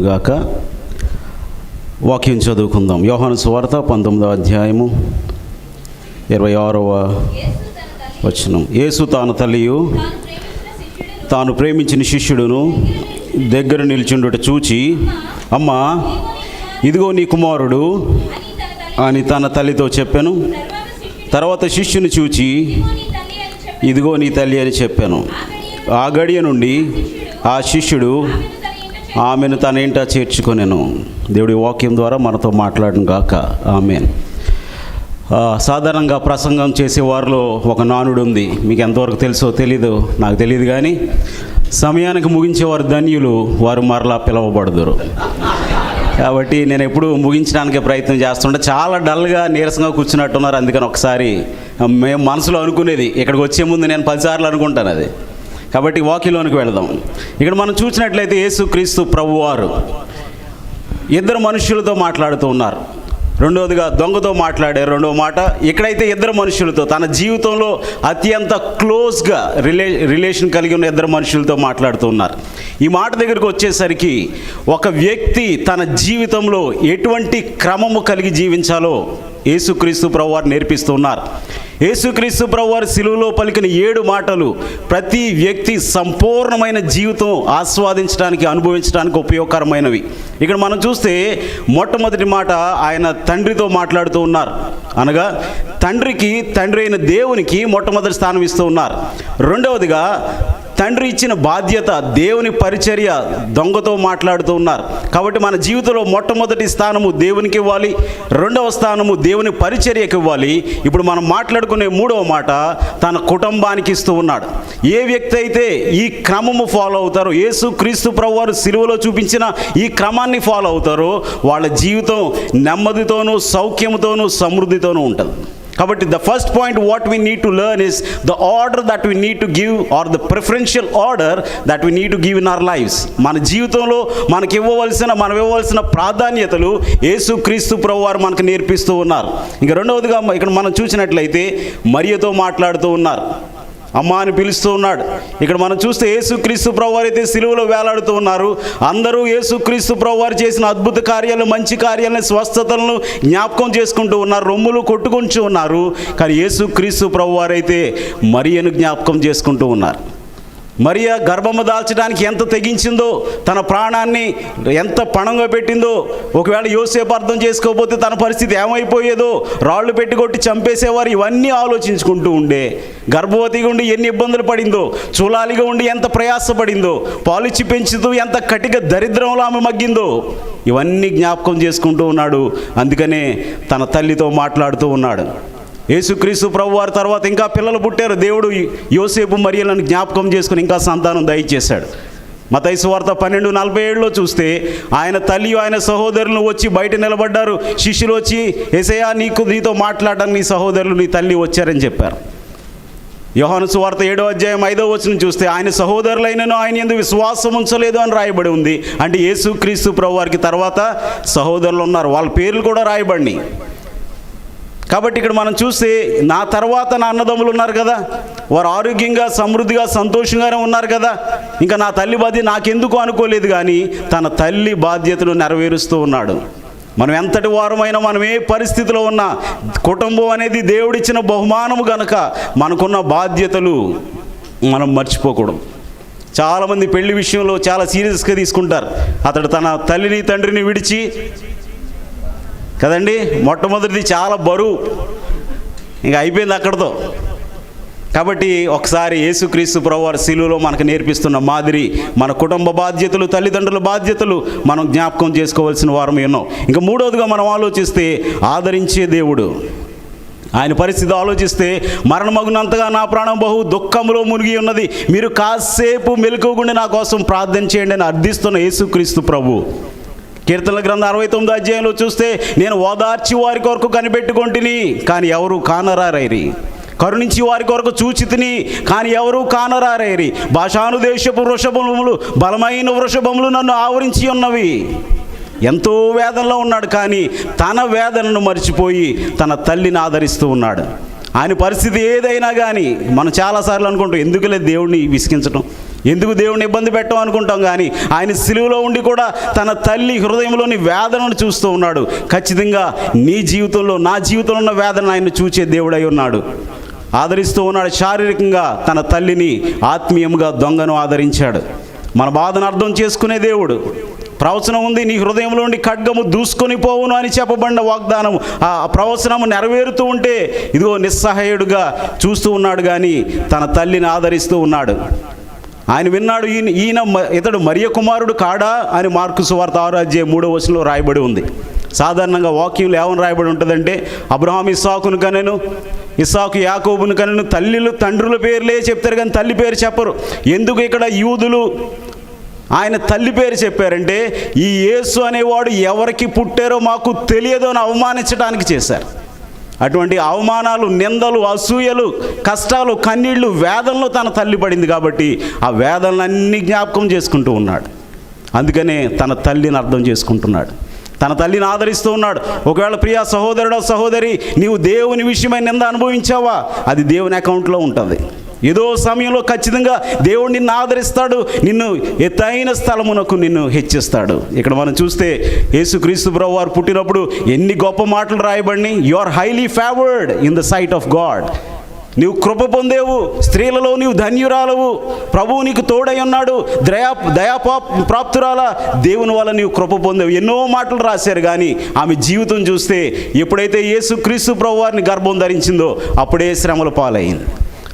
గాక. వాక్యం చదువుకుందాం. యోహాను సువార్త 19వ అధ్యాయము 26వ వచనం. యేసు తాను తల్లియు తాను ప్రేమించిన శిష్యుడును దగ్గర నిల్చుండుట చూచి, అమ్మా ఇదిగో నీ కుమారుడు అని తన తల్లితో చెప్పాను. తర్వాత శిష్యుని చూచి, ఇదిగో నీ తల్లి అని చెప్పాను. ఆ గడియ నుండి ఆ శిష్యుడు ఆమెను తన ఇంట చేర్చుకొనెను. దేవుడి వాక్యం ద్వారా మనతో మాట్లాడను గాక. ఆమేన్. సాధారణంగా ప్రసంగం చేసే వారిలో ఒక నానుడు ఉంది. మీకు ఎంతవరకు తెలుసో తెలీదు, నాకు తెలియదు. కానీ సమయానికి ముగించేవారు ధన్యులు, వారు మరలా పిలవబడదురు. కాబట్టి నేను ఎప్పుడు ముగించడానికి ప్రయత్నం చేస్తుంటే చాలా డల్గా నీరసంగా కూర్చున్నట్టున్నారు. అందుకని ఒకసారి మేము మనసులో అనుకునేది, ఇక్కడికి వచ్చే ముందు నేను 10 సార్లు అనుకుంటాను అది. కాబట్టి వాక్యంలోనికి వెళదాం. ఇక్కడ మనం చూసినట్లయితే యేసుక్రీస్తు ప్రభువారు ఇద్దరు మనుషులతో మాట్లాడుతూ ఉన్నారు. రెండవదిగా దొంగతో మాట్లాడే రెండవ మాట. ఇక్కడైతే ఇద్దరు మనుషులతో, తన జీవితంలో అత్యంత క్లోజ్గా రిలేషన్ కలిగి ఉన్న ఇద్దరు మనుషులతో మాట్లాడుతూ ఉన్నారు. ఈ మాట దగ్గరికి వచ్చేసరికి ఒక వ్యక్తి తన జీవితంలో ఎటువంటి క్రమము కలిగి జీవించాలో యేసుక్రీస్తు ప్రభువారు నేర్పిస్తూ ఉన్నారు. యేసుక్రీస్తు ప్రభువారు సిలువలో పలికిన 7 మాటలు ప్రతి వ్యక్తి సంపూర్ణమైన జీవితం ఆస్వాదించడానికి, అనుభవించడానికి ఉపయోగకరమైనవి. ఇక్కడ మనం చూస్తే మొట్టమొదటి మాట, ఆయన తండ్రితో మాట్లాడుతూ ఉన్నారు. అనగా తండ్రికి, తండ్రి అయిన దేవునికి మొట్టమొదటి స్థానం ఇస్తూ ఉన్నారు. రెండవదిగా తండ్రి ఇచ్చిన బాధ్యత, దేవుని పరిచర్య దొంగతో మాట్లాడుతూ ఉన్నారు. కాబట్టి మన జీవితంలో మొట్టమొదటి స్థానము దేవునికి ఇవ్వాలి, రెండవ స్థానము దేవుని పరిచర్యకి ఇవ్వాలి. ఇప్పుడు మనం మాట్లాడుకునే 3వ మాట తన కుటుంబానికి ఇస్తూ ఉన్నాడు. ఏ వ్యక్తి అయితే ఈ క్రమము ఫాలో అవుతారో, యేసుక్రీస్తు ప్రభువారు సిలువలో చూపించిన ఈ క్రమాన్ని ఫాలో అవుతారో, వాళ్ళ జీవితం నెమ్మదితోనూ సౌఖ్యంతోనూ సమృద్ధితోనూ ఉంటుంది. కాబట్టి the first point what we need to learn is the order that we need to give, or the preferential order that we need to give in our lives. మన జీవితంలో మనం ఇవ్వవలసిన ప్రాధాన్యతలు యేసుక్రీస్తు ప్రభువారు మనకు నేర్పిస్తూ ఉన్నారు. ఇంకా రెండవదిగా ఇక్కడ మనం చూసినట్లయితే మరియతో మాట్లాడుతూ ఉన్నారు. అమ్మ అని పిలుస్తూ ఉన్నాడు. ఇక్కడ మనం చూస్తే యేసుక్రీస్తు ప్రభువారు అయితే సిలువలో వేలాడుతూ ఉన్నారు. అందరూ యేసుక్రీస్తు ప్రభువారు చేసిన అద్భుత కార్యాలను, మంచి కార్యాలను, స్వస్థతలను జ్ఞాపకం చేసుకుంటూ ఉన్నారు, రొమ్ములు కొట్టుకుంటూ ఉన్నారు. కానీ యేసుక్రీస్తు ప్రభువారు అయితే మరియను జ్ఞాపకం చేసుకుంటూ ఉన్నారు. మరియ గర్భము దాల్చడానికి ఎంత తెగించిందో, తన ప్రాణాన్ని ఎంత పణంగా పెట్టిందో. ఒకవేళ యోసేపు అర్థం చేసుకోకపోతే తన పరిస్థితి ఏమైపోయేదో, రాళ్ళు పెట్టి కొట్టి చంపేసేవారు. ఇవన్నీ ఆలోచించుకుంటూ ఉండే. గర్భవతిగా ఉండి ఎన్ని ఇబ్బందులు పడిందో, చూలాలిగా ఉండి ఎంత ప్రయాసపడిందో, పాలిచ్చి పెంచుతూ ఎంత కటిక దరిద్రంలో ఆమె మగ్గిందో, ఇవన్నీ జ్ఞాపకం చేసుకుంటూ ఉన్నాడు. అందుకనే తన తల్లితో మాట్లాడుతూ ఉన్నాడు. యేసుక్రీస్తు ప్రభువారి తర్వాత ఇంకా పిల్లలు పుట్టారు. దేవుడు యోసేపు మరియలను జ్ఞాపకం చేసుకుని ఇంకా సంతానం దయచేశాడు. మత్తయి సువార్త 12:47లో చూస్తే ఆయన తల్లి, ఆయన సహోదరులు వచ్చి బయట నిలబడ్డారు. శిష్యులు వచ్చి, యేసయ్యా నీతో మాట్లాడడానికి నీ సహోదరులు, నీ తల్లి వచ్చారని చెప్పారు. యోహాను సువార్త 7వ అధ్యాయం 5వ వచనం చూస్తే ఆయన సహోదరులైనను ఆయన యందు విశ్వాసం ఉంచలేదు అని రాయబడి ఉంది. అంటే యేసుక్రీస్తు ప్రభువారికి తర్వాత సహోదరులు ఉన్నారు, వాళ్ళ పేర్లు కూడా రాయబడినాయి. కాబట్టి ఇక్కడ మనం చూస్తే నా తర్వాత నా అన్నదమ్ములు ఉన్నారు కదా, వారు ఆరోగ్యంగా, సమృద్ధిగా, సంతోషంగానే ఉన్నారు కదా, ఇంకా నా తల్లి బాధ్యత నాకెందుకు అనుకోలేదు. కానీ తన తల్లి బాధ్యతలు నెరవేరుస్తూ ఉన్నాడు. మనం ఎంతటి వారమైనా, మనం ఏ పరిస్థితిలో ఉన్నా, కుటుంబం అనేది దేవుడిచ్చిన బహుమానము గనక మనకున్న బాధ్యతలు మనం మర్చిపోకూడదు. చాలామంది పెళ్లి విషయంలో చాలా సీరియస్గా తీసుకుంటారు. అతడు తన తల్లిని తండ్రిని విడిచి కదండి, మొట్టమొదటిది చాలా బరువు, ఇంకా అయిపోయింది అక్కడితో. కాబట్టి ఒకసారి యేసుక్రీస్తు ప్రభువారు సిలువలో మనకు నేర్పిస్తున్న మాదిరి మన కుటుంబ బాధ్యతలు, తల్లిదండ్రుల బాధ్యతలు మనం జ్ఞాపకం చేసుకోవాల్సిన వారం ఎన్నో. ఇంకా మూడవదిగా మనం ఆలోచిస్తే ఆదరించే దేవుడు. ఆయన పరిస్థితి ఆలోచిస్తే, మరణమగునంతగా నా ప్రాణం బహు దుఃఖంలో మునిగి ఉన్నది, మీరు కాసేపు మెలకువగుండి నా కోసం ప్రార్థన చేయండి అని అర్థిస్తున్న యేసుక్రీస్తు ప్రభు. కీర్తనల గ్రంథం 69వ అధ్యాయంలో చూస్తే, నేను ఓదార్చి వారి కొరకు కనిపెట్టుకొంటిని కానీ ఎవరు కానరారైరి, కరుణించి వారి కొరకు చూచితిని కానీ ఎవరు కానరారైరి. బాషాను దేశపు వృషభములు, బలమైన వృషభములు నన్ను ఆవరించి ఉన్నవి. ఎంతో వేదనలో ఉన్నాడు, కానీ తన వేదనను మర్చిపోయి తన తల్లిని ఆదరిస్తూ ఉన్నాడు. ఆయన పరిస్థితి ఏదైనా కానీ మనం చాలాసార్లు అనుకుంటాం, ఎందుకులే దేవుడిని విసిగించడం, ఎందుకు దేవుని ఇబ్బంది పెట్టాం అనుకుంటాం, కానీ ఆయన సిలువలో ఉండి కూడా తన తల్లి హృదయంలోని వేదనను చూస్తూ ఉన్నాడు. ఖచ్చితంగా నీ జీవితంలో, నా జీవితంలో ఉన్న వేదన ఆయన చూచే దేవుడై ఉన్నాడు, ఆదరిస్తూ ఉన్నాడు. శారీరకంగా తన తల్లిని, ఆత్మీయంగా దొంగను ఆదరించాడు. మన బాధను అర్థం చేసుకునే దేవుడు. ప్రవచనం ఉంది, నీ హృదయంలో ఉండి ఖడ్గము దూసుకొని పోవును అని చెప్పబడిన వాగ్దానం, ఆ ప్రవచనము నెరవేరుతూ ఉంటే ఇదిగో నిస్సహాయుడుగా చూస్తూ ఉన్నాడు, కానీ తన తల్లిని ఆదరిస్తూ ఉన్నాడు. ఆయన విన్నాడు, ఇతడు మరియ కుమారుడు కాడా అని మార్కు సువార్త 6:3 రాయబడి ఉంది. సాధారణంగా వాక్యంలో ఏమని రాయబడి ఉంటుందంటే, అబ్రహాం ఇస్సాకును కనెను, ఇస్సాకు యాకోబును కనెను. తండ్రుల పేర్లే చెప్తారు కానీ తల్లి పేరు చెప్పరు. ఎందుకు ఇక్కడ యూదులు ఆయన తల్లి పేరు చెప్పారంటే, ఈ యేసు అనేవాడు ఎవరికి పుట్టారో మాకు తెలియదు అని అవమానించడానికి చేశారు. అటువంటి అవమానాలు, నిందలు, అసూయలు, కష్టాలు, కన్నీళ్లు, వేదనలు తన తల్లి పడింది కాబట్టి ఆ వేదనలన్నీ జ్ఞాపకం చేసుకుంటూ ఉన్నాడు. అందుకనే తన తల్లిని అర్థం చేసుకుంటున్నాడు, తన తల్లిని ఆదరిస్తూ ఉన్నాడు. ఒకవేళ ప్రియా సహోదరుడో సహోదరి, నీవు దేవుని విషయమై నింద అనుభవించావా, అది దేవుని అకౌంట్లో ఉంటుంది. ఏదో సమయంలో ఖచ్చితంగా దేవుడు నిన్ను ఆదరిస్తాడు, నిన్ను ఎత్తైన స్థలమునకు నిన్ను హెచ్చిస్తాడు. ఇక్కడ మనం చూస్తే యేసుక్రీస్తు ప్రభువు వారు పుట్టినప్పుడు ఎన్ని గొప్ప మాటలు రాయబడినాయి. You are highly favoured in the sight of God. నీవు కృప పొందేవు, స్త్రీలలో నీవు ధన్యురాలవు, ప్రభువు నీకు తోడై ఉన్నాడు, దయాప్రాప్తురాల, దేవుని వల్ల నీవు కృప పొందేవు. ఎన్నో మాటలు రాశారు, కానీ ఆమె జీవితం చూస్తే ఎప్పుడైతే యేసుక్రీస్తు ప్రభు వారిని గర్భం ధరించిందో అప్పుడే శ్రమల పాలైంది,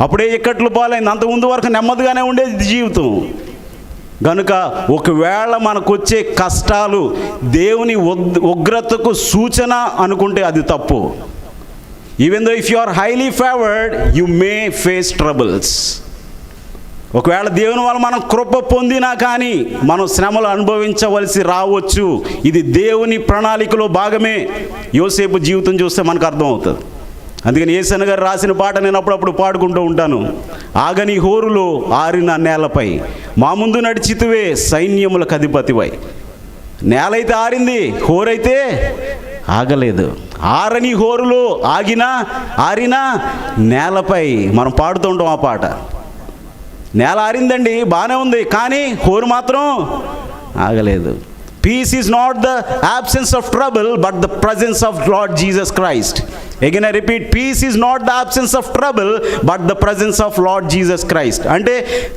అప్పుడే ఇక్కట్లు పాలైంది. అంతకుముందు వరకు నెమ్మదిగానే ఉండేది జీవితం. గనుక ఒకవేళ మనకు వచ్చే కష్టాలు దేవుని ఉగ్రతకు సూచన అనుకుంటే అది తప్పు. Even though if you are highly favoured, you may face troubles. ఒకవేళ దేవుని వల్ల మనం కృప పొందినా కానీ మనం శ్రమలు అనుభవించవలసి రావచ్చు. ఇది దేవుని ప్రణాళికలో భాగమే. యోసేపు జీవితం చూస్తే మనకు అర్థమవుతుంది. అందుకని యేసన్న గారు రాసిన పాట నేను అప్పుడప్పుడు పాడుకుంటూ ఉంటాను. ఆగని హోరులో ఆరిన నేలపై మా ముందు నడిచితువే సైన్యములకు అధిపతివై. నేలైతే ఆరింది, హోరైతే ఆగలేదు. ఆరని హోరులో ఆరిన నేలపై మనం పాడుతూ ఉంటాం ఆ పాట. నేల ఆరిందండి, బాగానే ఉంది, కానీ హోరు మాత్రం ఆగలేదు. Peace is not the absence of trouble, but the presence of Lord Jesus Christ. Again I repeat, peace is not the absence of trouble, but the presence of Lord Jesus Christ. అంటే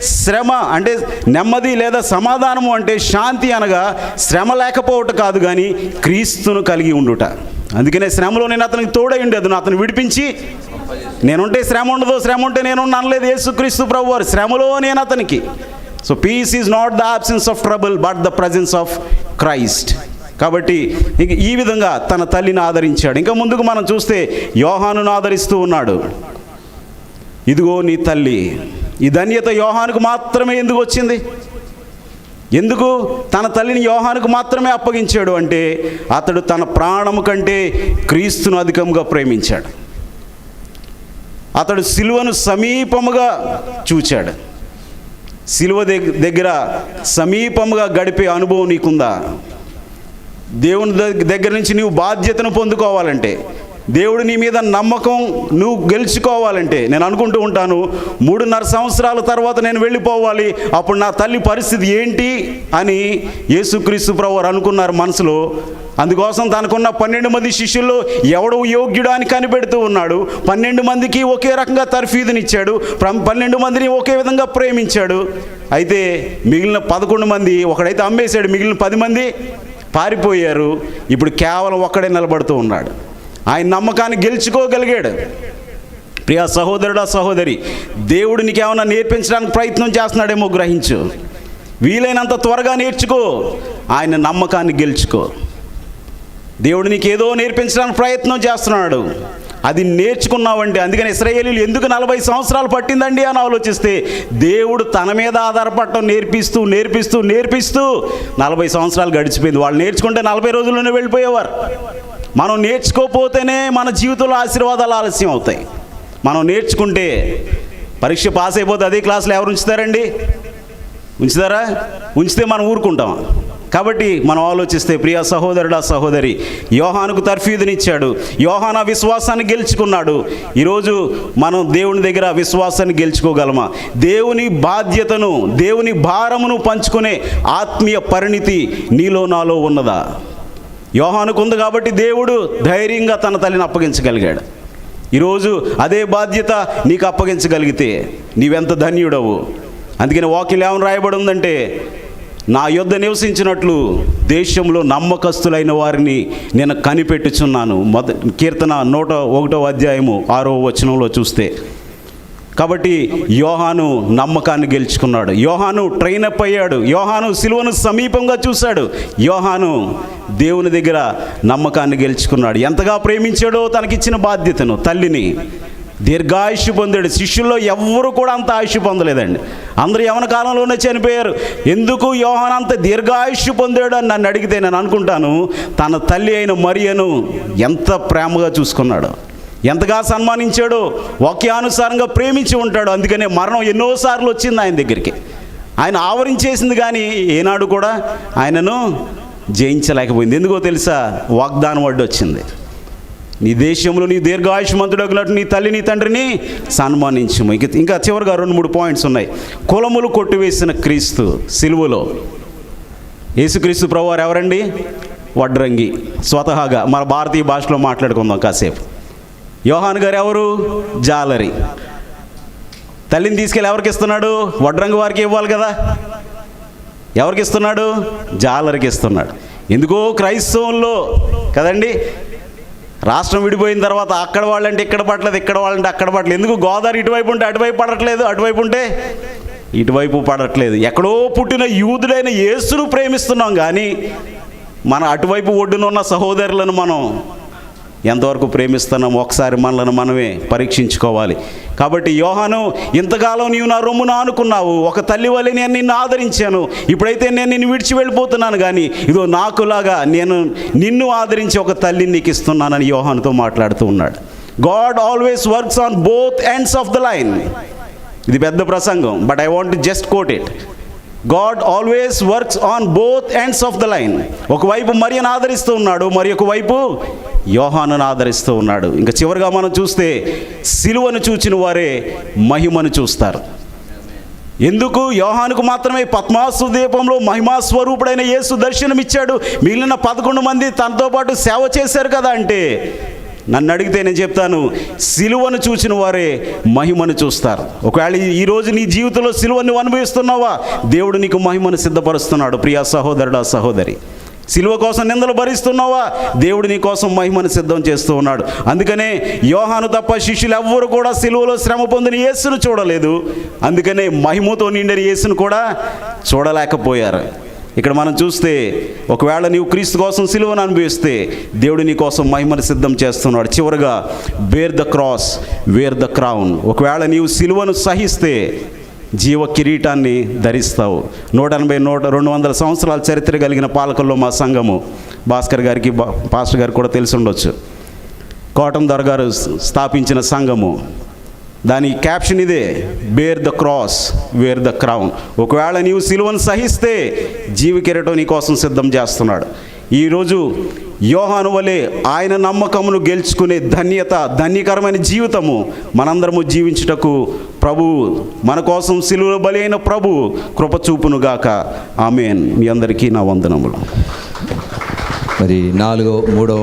శ్రమ అంటే నెమ్మది లేదా సమాధానము అంటే శాంతి అనగా శ్రమ లేకపోవట కాదు, కానీ క్రీస్తును కలిగి ఉండుట. అందుకనే శ్రమలో నేను అతనికి తోడై ఉండేది, అతను విడిపించి, నేనుంటే శ్రమ ఉండదు, శ్రమ ఉంటే నేను అనలేదు యేసుక్రీస్తు ప్రభు వారు, శ్రమలో నేను అతనికి. So peace is not the absence of trouble but the presence of Christ. కాబట్టి ఈ విధంగా తన తల్లిని ఆదరించాడు. ఇంకా ముందుకు మనం చూస్తే యోహానును ఆదరిస్తూ ఉన్నాడు. ఇదిగో నీ తల్లి. ఈ ధన్యత యోహానుకు మాత్రమే ఎందుకు వచ్చింది? ఎందుకు తన తల్లిని యోహానుకు మాత్రమే అప్పగించాడు అంటే, అతడు తన ప్రాణము కంటే క్రీస్తును అధికంగా ప్రేమించాడు. అతడు సిలువను సమీపముగా చూచాడు. సిలువ దగ్గర సమీపముగా గడిపే అనుభవం నీకుందా? దేవుని దగ్గర నుంచి నీవు బాధ్యతను పొందుకోవాలంటే, దేవుడు నీ మీద నమ్మకం నువ్వు గెలుచుకోవాలంటే, నేను అనుకుంటూ ఉంటాను 3.5 సంవత్సరాల తర్వాత నేను వెళ్ళిపోవాలి, అప్పుడు నా తల్లి పరిస్థితి ఏంటి అని యేసుక్రీస్తు ప్రభువారు అనుకున్నారు మనసులో. అందుకోసం తనకున్న 12 మంది శిష్యుల్లో ఎవడు యోగ్యుడు అని కనిపెడుతూ ఉన్నాడు. 12 మందికి ఒకే రకంగా తర్ఫీదునిచ్చాడు, 12 మందిని ఒకే విధంగా ప్రేమించాడు. అయితే మిగిలిన 11 మంది ఒకడైతే అమ్మేశాడు, మిగిలిన 10 మంది పారిపోయారు. ఇప్పుడు కేవలం ఒక్కడే నిలబడుతూ ఉన్నాడు. ఆయన నమ్మకాన్ని గెలుచుకోగలిగాడు. ప్రియా సహోదరుడా సహోదరి, దేవుడు నీకేమన్నా నేర్పించడానికి ప్రయత్నం చేస్తున్నాడేమో గ్రహించు. వీలైనంత త్వరగా నేర్చుకో, ఆయన నమ్మకాన్ని గెలుచుకో. దేవుడు నీకు ఏదో నేర్పించడానికి ప్రయత్నం చేస్తున్నాడు, అది నేర్చుకున్నావంటే. అందుకని ఇశ్రాయేలీయులు ఎందుకు 40 సంవత్సరాలు పట్టిందండి అని ఆలోచిస్తే, దేవుడు తన మీద ఆధారపడటం నేర్పిస్తూ 40 సంవత్సరాలు గడిచిపోయింది. వాళ్ళు నేర్చుకుంటే 40 రోజుల్లోనే వెళ్ళిపోయేవారు. మనం నేర్చుకోకపోతేనే మన జీవితంలో ఆశీర్వాదాలు ఆలస్యం అవుతాయి. మనం నేర్చుకుంటే పరీక్ష పాస్ అయిపోతే అదే క్లాసులో ఎవరు ఉంచుతారండి? ఉంచుతారా? ఉంచితే మనం ఊరుకుంటాం. కాబట్టి మనం ఆలోచిస్తే ప్రియ సహోదరుడా సహోదరి, యోహానుకు తర్ఫీదునిచ్చాడు, యోహాను విశ్వాసాన్ని గెలుచుకున్నాడు. ఈరోజు మనం దేవుని దగ్గర విశ్వాసాన్ని గెలుచుకోగలమా? దేవుని బాధ్యతను, దేవుని భారమును పంచుకునే ఆత్మీయ పరిణితి నీలో నాలో ఉన్నదా? యోహానుకు ఉంది కాబట్టి దేవుడు ధైర్యంగా తన తల్లిని అప్పగించగలిగాడు. ఈరోజు అదే బాధ్యత నీకు అప్పగించగలిగితే నీవెంత ధన్యుడవు. అందుకని వాక్యం ఏమని రాయబడి ఉందంటే, నా యొద్ద నివసించినట్లు దేశంలో నమ్మకస్తులైన వారిని నేను కనిపెట్టుచున్నాను. కీర్తన 101వ అధ్యాయము 6వ వచనంలో చూస్తే. కాబట్టి యోహాను నమ్మకాన్ని గెలుచుకున్నాడు. యోహాను ట్రైన్ అప్ అయ్యాడు. యోహాను సిలువను సమీపంగా చూశాడు. యోహాను దేవుని దగ్గర నమ్మకాన్ని గెలుచుకున్నాడు. ఎంతగా ప్రేమించాడో తనకిచ్చిన బాధ్యతను, తల్లిని. దీర్ఘాయుష్షు పొందాడు. శిష్యుల్లో ఎవ్వరూ కూడా అంత ఆయుష్షు పొందలేదండి. అందరూ యవన కాలంలోనే చనిపోయారు. ఎందుకు యోహాను అంత దీర్ఘాయుష్షు పొందాడు అని నన్ను అడిగితే నేను అనుకుంటాను, తన తల్లి అయిన మరియను ఎంత ప్రేమగా చూసుకున్నాడో, ఎంతగా సన్మానించాడో, వాక్యానుసారంగా ప్రేమించి ఉంటాడు. అందుకనే మరణం ఎన్నోసార్లు వచ్చింది ఆయన దగ్గరికి. ఆయన ఆవరించేసింది, కానీ ఏనాడు కూడా ఆయనను జయించలేకపోయింది. ఎందుకో తెలుసా? వాగ్దానం అడ్డు వచ్చింది. నీ దేశంలో నీ దీర్ఘాయుష్మంతుడగినట్టు నీ తల్లి నీ తండ్రిని సన్మానించుము. ఇంకా చివరిగా 2-3 పాయింట్స్ ఉన్నాయి. కులములు కొట్టివేసిన క్రీస్తు సిలువలో. యేసుక్రీస్తు ప్రభువారు ఎవరండి? వడ్రంగి. స్వతహాగా మన భారతీయ భాషలో మాట్లాడుకుందాం కాసేపు. యోహాను గారు ఎవరు? జాలరి. తల్లిని తీసుకెళ్ళి ఎవరికి ఇస్తున్నాడు? వడ్రంగి వారికి ఇవ్వాలి కదా. ఎవరికి ఇస్తున్నాడు? జాలరికి ఇస్తున్నాడు. ఎందుకో క్రైస్తవంలో కదండి, రాష్ట్రం విడిపోయిన తర్వాత అక్కడ వాళ్ళంటే ఇక్కడ పడలేదు, ఇక్కడ వాళ్ళంటే అక్కడ పడలేదు. ఎందుకు? గోదావరి ఇటువైపు ఉంటే అటువైపు పడట్లేదు, అటువైపు ఉంటే ఇటువైపు పడట్లేదు. ఎక్కడో పుట్టిన యూదుడైన యేసును ప్రేమిస్తున్నాం, కానీ మన అటువైపు ఒడ్డునున్న సహోదరులను మనం ఎంతవరకు ప్రేమిస్తున్నాం? ఒకసారి మనలను మనమే పరీక్షించుకోవాలి. కాబట్టి యోహాను, ఇంతకాలం నీవు నా రొమ్మును ఆనుకున్నావు, ఒక తల్లి వల్లే నేను నిన్ను ఆదరించాను, ఇప్పుడైతే నేను నిన్ను విడిచి వెళ్ళిపోతున్నాను, కానీ ఇదో నాకులాగా నేను నిన్ను ఆదరించి ఒక తల్లిని నీకు ఇస్తున్నానని యోహానుతో మాట్లాడుతూ ఉన్నాడు. God always works on both ends of the line. ఇది పెద్ద ప్రసంగం, but I want to just coat it. God always works on both ends of the line. ఒకవైపు మరియను ఆదరిస్తూ ఉన్నాడు, మరి ఒకవైపు యోహానును ఆదరిస్తూ ఉన్నాడు. ఇంకా చివరిగా మనం చూస్తే, సిలువను చూచిన వారే మహిమను చూస్తారు. ఎందుకు? యోహానుకు మాత్రమే పద్మాసు దీపంలో మహిమా స్వరూపుడైన యేసు దర్శనమిచ్చాడు, మిగిలిన 11 మంది తనతో పాటు సేవ చేశారు కదా అంటే, నన్ను అడిగితే నేను చెప్తాను, సిలువను చూసిన వారే మహిమను చూస్తారు. ఒకవేళ ఈరోజు నీ జీవితంలో సిలువను అనుభవిస్తున్నావా? దేవుడు నీకు మహిమను సిద్ధపరుస్తున్నాడు. ప్రియా సహోదరుడా సహోదరి, సిలువ కోసం నిందలు భరిస్తున్నావా? దేవుడు నీ కోసం మహిమను సిద్ధం చేస్తూ ఉన్నాడు. అందుకనే యోహాను తప్ప శిష్యులు ఎవ్వరు కూడా సిలువలో శ్రమ పొందిన యేసును చూడలేదు. అందుకనే మహిమతో నిండిన యేసును కూడా చూడలేకపోయారు. ఇక్కడ మనం చూస్తే, ఒకవేళ నీవు క్రీస్తు కోసం సిలువను అనుభవిస్తే దేవుడు నీ కోసం మహిమను సిద్ధం చేస్తున్నాడు. చివరిగా, bear the cross wear the crown. ఒకవేళ నీవు సిలువను సహిస్తే జీవ కిరీటాన్ని ధరిస్తావు. 180-200 సంవత్సరాల చరిత్ర కలిగిన పాలకుల్లో మా సంఘము, భాస్కర్ గారికి పాస్టర్ గారికి కూడా తెలిసి ఉండొచ్చు, కాటన్ దొర గారు స్థాపించిన సంఘము. దాని క్యాప్షన్ ఇదే, bear the cross wear the crown. ఒకవేళ నీవు సిలువను సహిస్తే జీవ కిరీటం నీ కోసం సిద్ధం చేస్తున్నాడు. ఈరోజు యోహాను వలె ఆయన నమ్మకమును గెలుచుకునే ధన్యకరమైన జీవితము మనందరము జీవించుటకు ప్రభు మన కోసం సిలువలో బలి అయిన ప్రభు కృప చూపునుగాక. ఆమేన్. మీ అందరికీ నా వందనములు. మరి 3వ